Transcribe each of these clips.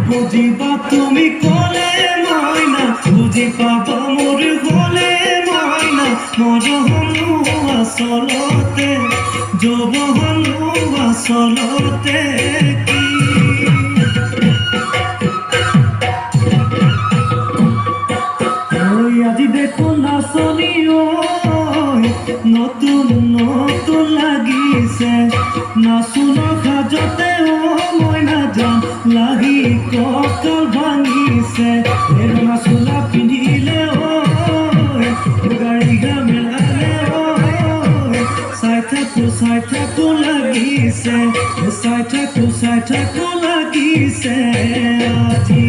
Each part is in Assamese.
বুজিবা তুমি কলে মইনা বুজি পাবা মোৰ হলে মইনা মৰহনো আচলতে যৌৱনো আচলতে কি আজি দেখো নাচনি নতুন নতুন লাগিছে নাচোন সাজতে মই নাযাম লাগি কঁকাল ভাঙিছে এৰঙা চোলা পিন্ধিলে গাড়ী গা মেলালে চাই থাকো লাগিছে চাই থাকো লাগিছে আজি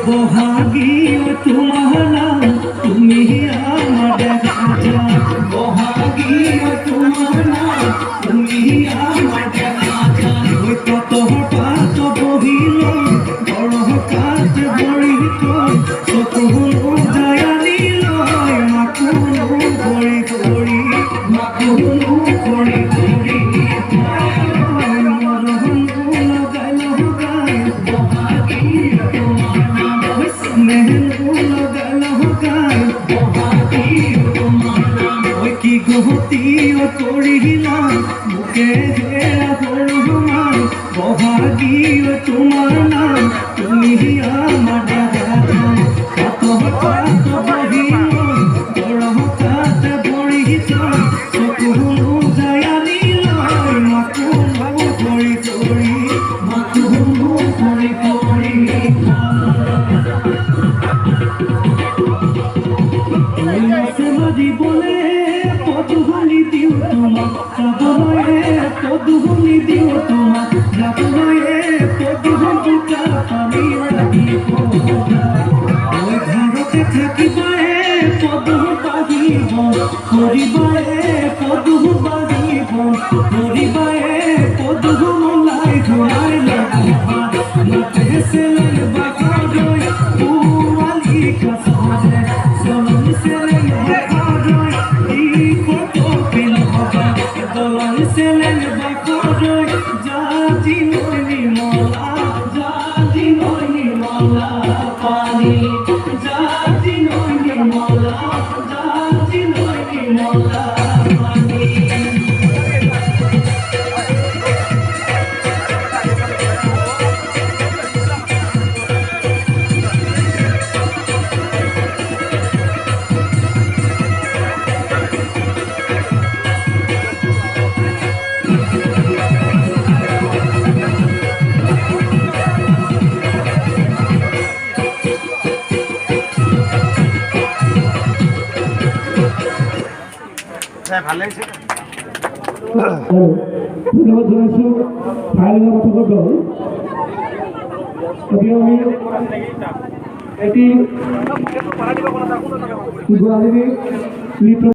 বহাগী তোমাৰ নাম তুমি আমাৰ দেখা যায় বহাগী তোমাৰ নাম তুমি আমাৰ দেখা যায় কতহৰ পাত বহিল গৰহ কাত বৰি কৈ চকুলো যায় আনিল মাকুলো কৰি কৰি মাকুলো কৰি কৰি কৰিলা মোকে হেৰা সৰুমাই বহাগী তোমাৰ নাম তুমি আমাৰ দেখা যায় কাতহ কাত বহিল গৰহ কাত বৰি যায় চকুলো যায় আনিল মাকুলো কৰি কৰি মাকুলো কৰি কৰি দিবলে পদুহনি দিওঁ তোমাক যাবলৈ পদুহনি দিওঁ তোমাক যাবলৈ পদুহন বোকা পানী লাগিব ঘৰতে থাকিবাই পদুহ বাঢ়িব কৰিবাই পদুহ বাঢ়িব কৰিবাই পদুহ মলাই ঘূৰাই লাগিব নাতে চেলেন বাঘালৈ পোৱালি কাষৰে চলন চেলেন বাঘালৈ Seleng bakodoy jadi ni mola pani jadi ni mola pani ভাল লাগিছে ধন্যবাদ জনাইছোঁ ফাইল নাটকৰ দল এতিয়া আমি এটি গোৱালিনী নৃত্য